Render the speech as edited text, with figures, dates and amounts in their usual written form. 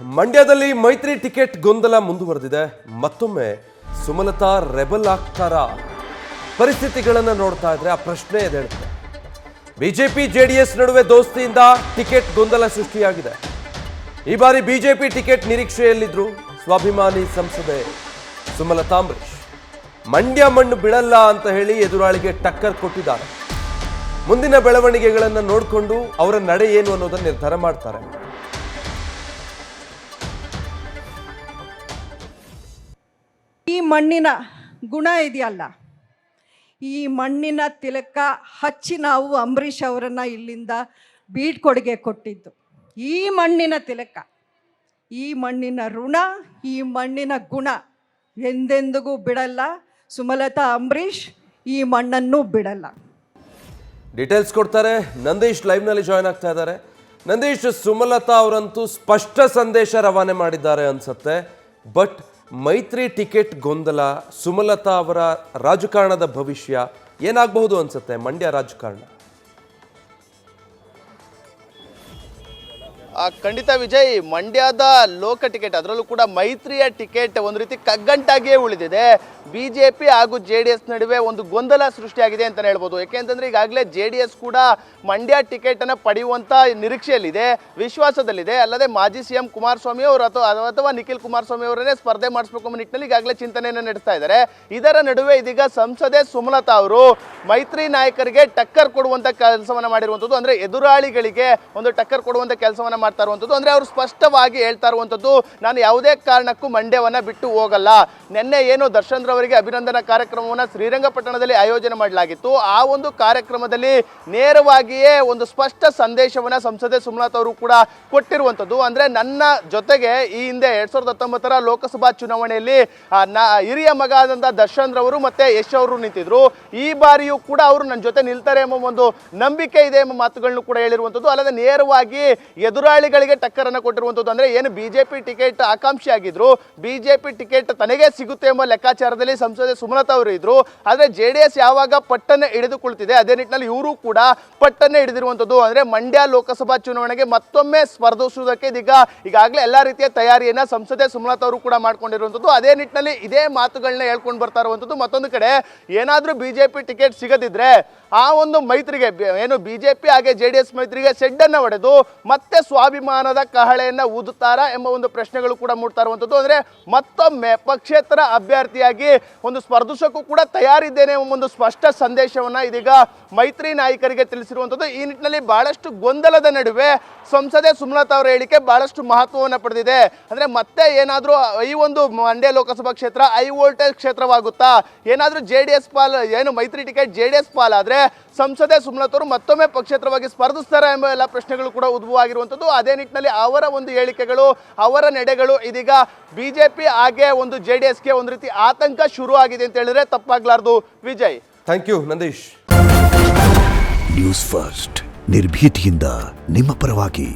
ಮಂಡ್ಯದಲ್ಲಿ ಮೈತ್ರಿ ಟಿಕೆಟ್ ಗೊಂದಲ ಮುಂದುವರೆದಿದೆ. ಮತ್ತೊಮ್ಮೆ ಸುಮಲತಾ ರೆಬಲ್ ಆಗ್ತಾರಾ? ಪರಿಸ್ಥಿತಿಗಳನ್ನು ನೋಡ್ತಾ ಇದ್ರೆ ಆ ಪ್ರಶ್ನೆ ಎದ್ದೇಳುತ್ತೆ. ಬಿಜೆಪಿ ಜೆಡಿಎಸ್ ನಡುವೆ ದೋಸ್ತಿಯಿಂದ ಟಿಕೆಟ್ ಗೊಂದಲ ಸೃಷ್ಟಿಯಾಗಿದೆ. ಈ ಬಾರಿ ಬಿಜೆಪಿ ಟಿಕೆಟ್ ನಿರೀಕ್ಷೆಯಲ್ಲಿದ್ರು ಸ್ವಾಭಿಮಾನಿ ಸಂಸದೆ ಸುಮಲತಾ ಅಂಬರೀಶ್. ಮಂಡ್ಯ ಮಣ್ಣು ಬಿಡಲ್ಲ ಅಂತ ಹೇಳಿ ಎದುರಾಳಿಗೆ ಟಕ್ಕರ್ ಕೊಟ್ಟಿದ್ದಾರೆ. ಮುಂದಿನ ಬೆಳವಣಿಗೆಗಳನ್ನು ನೋಡಿಕೊಂಡು ಅವರ ನಡೆ ಏನು ಅನ್ನೋದನ್ನು ನಿರ್ಧಾರ ಮಾಡ್ತಾರೆ. ಈ ಮಣ್ಣಿನ ಗುಣ ಇದೆಯಲ್ಲ, ಈ ಮಣ್ಣಿನ ತಿಲಕ ಹಚ್ಚಿ ನಾವು ಅಂಬರೀಷ್ ಅವರನ್ನ ಇಲ್ಲಿಂದ ಬೀಳ್ಕೊಡುಗೆ ಕೊಟ್ಟಿದ್ದು. ಈ ಮಣ್ಣಿನ ತಿಲಕ, ಈ ಮಣ್ಣಿನ ಋಣ, ಈ ಮಣ್ಣಿನ ಗುಣ ಎಂದೆಂದಿಗೂ ಬಿಡಲ್ಲ. ಸುಮಲತಾ ಅಂಬರೀಷ್ ಈ ಮಣ್ಣನ್ನು ಬಿಡಲ್ಲ. ಡೀಟೇಲ್ಸ್ ಕೊಡ್ತಾರೆ ನಂದೀಶ್, ಲೈವ್ನಲ್ಲಿ ಜಾಯ್ನ್ ಆಗ್ತಾ ಇದ್ದಾರೆ. ನಂದೀಶ್, ಸುಮಲತಾ ಅವರಂತೂ ಸ್ಪಷ್ಟ ಸಂದೇಶ ರವಾನೆ ಮಾಡಿದ್ದಾರೆ ಅನ್ಸುತ್ತೆ. ಬಟ್ ಮೈತ್ರಿ ಟಿಕೆಟ್ ಗೊಂದಲ, ಸುಮಲತಾ ಅವರ ರಾಜಕಾರಣದ ಭವಿಷ್ಯ ಏನಾಗಬಹುದು ಅನ್ಸುತ್ತೆ ಮಂಡ್ಯ ರಾಜಕಾರಣ? ಖಂಡಿತ ವಿಜಯ್, ಮಂಡ್ಯದ ಲೋಕ ಟಿಕೆಟ್, ಅದರಲ್ಲೂ ಕೂಡ ಮೈತ್ರಿಯ ಟಿಕೆಟ್ ಒಂದು ರೀತಿ ಕಗ್ಗಂಟಾಗಿಯೇ ಉಳಿದಿದೆ. ಬಿಜೆಪಿ ಹಾಗೂ JDS ನಡುವೆ ಒಂದು ಗೊಂದಲ ಸೃಷ್ಟಿಯಾಗಿದೆ ಅಂತಲೇ ಹೇಳ್ಬೋದು. ಯಾಕೆಂತಂದ್ರೆ ಈಗಾಗಲೇ JDS ಕೂಡ ಮಂಡ್ಯ ಟಿಕೆಟನ್ನು ಪಡೆಯುವಂಥ ನಿರೀಕ್ಷೆಯಲ್ಲಿದೆ, ವಿಶ್ವಾಸದಲ್ಲಿದೆ. ಅಲ್ಲದೆ ಮಾಜಿ CM ಕುಮಾರಸ್ವಾಮಿ ಅವರು ಅಥವಾ ನಿಖಿಲ್ ಕುಮಾರಸ್ವಾಮಿ ಅವರನ್ನೇ ಸ್ಪರ್ಧೆ ಮಾಡಿಸಬೇಕು ಅನ್ನೋ ನಿಟ್ಟಿನಲ್ಲಿ ಈಗಾಗಲೇ ಚಿಂತನೆಯನ್ನು ನಡೆಸ್ತಾ ಇದ್ದಾರೆ. ಇದರ ನಡುವೆ ಇದೀಗ ಸಂಸದೆ ಸುಮಲತಾ ಅವರು ಮೈತ್ರಿ ನಾಯಕರಿಗೆ ಟಕ್ಕರ್ ಕೊಡುವಂಥ ಕೆಲಸವನ್ನು ಮಾಡಿರುವಂಥದ್ದು, ಅಂದರೆ ಎದುರಾಳಿಗಳಿಗೆ ಒಂದು ಟಕ್ಕರ್ ಕೊಡುವಂಥ ಕೆಲಸವನ್ನು ಮಾಡ್ತಾ ಇರುವಂಥದ್ದು. ಅಂದರೆ ಅವರು ಸ್ಪಷ್ಟವಾಗಿ ಹೇಳ್ತಾ ಇರುವಂಥದ್ದು, ನಾನು ಯಾವುದೇ ಕಾರಣಕ್ಕೂ ಮಂಡ್ಯವನ್ನು ಬಿಟ್ಟು ಹೋಗಲ್ಲ. ನಿನ್ನೆ ಏನು ದರ್ಶನ್ ಅವರಿಗೆ ಅಭಿನಂದನಾ ಕಾರ್ಯಕ್ರಮವನ್ನು ಶ್ರೀರಂಗಪಟ್ಟಣದಲ್ಲಿ ಆಯೋಜನೆ ಮಾಡಲಾಗಿತ್ತು. ಆ ಒಂದು ಕಾರ್ಯಕ್ರಮದಲ್ಲಿ ನೇರವಾಗಿಯೇ ಒಂದು ಸ್ಪಷ್ಟ ಸಂದೇಶವನ್ನು ಸಂಸದೆ ಸುಮಲತಾ ಅವರು ಕೂಡ ಕೊಟ್ಟಿರುವಂಥದ್ದು. ಅಂದರೆ ನನ್ನ ಜೊತೆಗೆ ಈ ಹಿಂದೆ 2019 ಲೋಕಸಭಾ ಚುನಾವಣೆಯಲ್ಲಿ ಹಿರಿಯ ಮಗ ಆದಂಥ ದರ್ಶನ್ ರವರು ಮತ್ತೆ ಯಶ್ ಅವರು ನಿಂತಿದ್ರು. ಈ ಬಾರಿಯೂ ಕೂಡ ಅವರು ನನ್ನ ಜೊತೆ ನಿಲ್ತಾರೆ ಎಂಬ ಒಂದು ನಂಬಿಕೆ ಇದೆ ಎಂಬ ಮಾತುಗಳನ್ನು ಕೂಡ ಹೇಳಿರುವಂಥದ್ದು. ಅಲ್ಲದೆ ನೇರವಾಗಿ ಎದುರಾಳಿಗಳಿಗೆ ಟಕ್ಕರನ್ನು ಕೊಟ್ಟಿರುವಂಥದ್ದು. ಅಂದರೆ ಏನು ಬಿಜೆಪಿ ಟಿಕೆಟ್ ಆಕಾಂಕ್ಷಿ ಆಗಿದ್ರು, ಬಿಜೆಪಿ ಟಿಕೆಟ್ ತನಗೆ ಸಿಗುತ್ತೆ ಎಂಬ ಲೆಕ್ಕಾಚಾರದಲ್ಲಿ ಸಂಸದೆ ಸುಮಲತಾ ಅವರು ಇದ್ರು. ಆದರೆ JDS ಯಾವಾಗ ಪಟ್ಟನ್ನು ಹಿಡಿದುಕೊಳ್ತಿದೆ, ಅದೇ ನಿಟ್ಟಿನಲ್ಲಿ ಇವರು ಕೂಡ ಪಟ್ಟನ್ನು ಹಿಡಿದಿರುವಂಥದ್ದು. ಅಂದರೆ ಮಂಡ್ಯ ಲೋಕಸಭಾ ಚುನಾವಣೆಗೆ ಮತ್ತೊಮ್ಮೆ ಸ್ಪರ್ಧಿಸುವುದಕ್ಕೆ ಈಗಾಗಲೇ ಎಲ್ಲ ರೀತಿಯ ತಯಾರಿಯನ್ನು ಸಂಸದೆ ಸುಮಲತಾ ಅವರು ಕೂಡ ಮಾಡ್ಕೊಂಡಿರುವಂಥದ್ದು. ಅದೇ ನಿಟ್ಟಿನಲ್ಲಿ ಇದೇ ಮಾತುಗಳನ್ನ ಹೇಳ್ಕೊಂಡು ಬರ್ತಾ ಇರುವಂಥದ್ದು. ಮತ್ತೊಂದು ಕಡೆ ಏನಾದರೂ ಬಿಜೆಪಿ ಟಿಕೆಟ್ ಸಿಗದಿದ್ರೆ ಆ ಒಂದು ಮೈತ್ರಿಗೆ, ಏನು ಬಿಜೆಪಿ ಹಾಗೆ JDS ಮೈತ್ರಿಗೆ ಸೆಡ್ಡನ್ನು ಹೊಡೆದು ಮತ್ತೆ ಸ್ವಾಭಿಮಾನದ ಕಹಳೆಯನ್ನು ಊದುತ್ತಾರಾ ಎಂಬ ಒಂದು ಪ್ರಶ್ನೆಗಳು ಕೂಡ ಮೂಡ್ತಾ ಇರುವಂಥದ್ದು. ಅಂದರೆ ಮತ್ತೊಮ್ಮೆ ಪಕ್ಷೇತರ ಅಭ್ಯರ್ಥಿಯಾಗಿ ಒಂದು ಸ್ಪರ್ಧಿಸೋಕ್ಕೂ ಕೂಡ ತಯಾರಿದ್ದೇನೆ ಎಂಬ ಒಂದು ಸ್ಪಷ್ಟ ಸಂದೇಶವನ್ನು ಇದೀಗ ಮೈತ್ರಿ ನಾಯಕರಿಗೆ ತಿಳಿಸಿರುವಂಥದ್ದು. ಈ ನಿಟ್ಟಿನಲ್ಲಿ ಬಹಳಷ್ಟು ಗೊಂದಲದ ನಡುವೆ ಸಂಸದೆ ಸುಮಲತಾ ಅವರ ಹೇಳಿಕೆ ಬಹಳಷ್ಟು ಮಹತ್ವವನ್ನು ಪಡೆದಿದೆ. ಅಂದರೆ ಮತ್ತೆ ಏನಾದರೂ ಈ ಒಂದು ಮಂಡ್ಯ ಲೋಕಸಭಾ ಕ್ಷೇತ್ರ ಹೈ ವೋಲ್ಟೇಜ್ ಕ್ಷೇತ್ರವಾಗುತ್ತಾ, ಏನಾದರೂ JDS ಏನು ಮೈತ್ರಿ ಟಿಕೆಟ್ JDS ಪಾಲಾದರೆ ಸಂಸದೆ ಸುಮಲತಾ ಅವರು ಮತ್ತೊಮ್ಮೆ ಪಕ್ಷೇತರವಾಗಿ ಸ್ಪರ್ಧಿಸ್ತಾರೆ ಎಂಬ ಎಲ್ಲ ಪ್ರಶ್ನೆಗಳು ಕೂಡ ಉದ್ಭವ ಆಗಿರುವಂಥದ್ದು. ಅದೇ ನಿಟ್ಟಿನಲ್ಲಿ ಅವರ ಒಂದು ಹೇಳಿಕೆಗಳು, ಅವರ ನಡೆಗಳು ಇದೀಗ ಬಿಜೆಪಿ ಹಾಗೆ ಒಂದು JDSಗೆ ಒಂದು ರೀತಿ ಆತಂಕ ಶುರು ಆಗಿದೆ ಅಂತ ಹೇಳಿದ್ರೆ ತಪ್ಪಾಗ್ಲಾರ್ದು. Vijay, thank you Nandish. News First, ನಿರ್ಭೀತಿಯಿಂದ ನಿಮ್ಮ ಪರವಾಗಿ.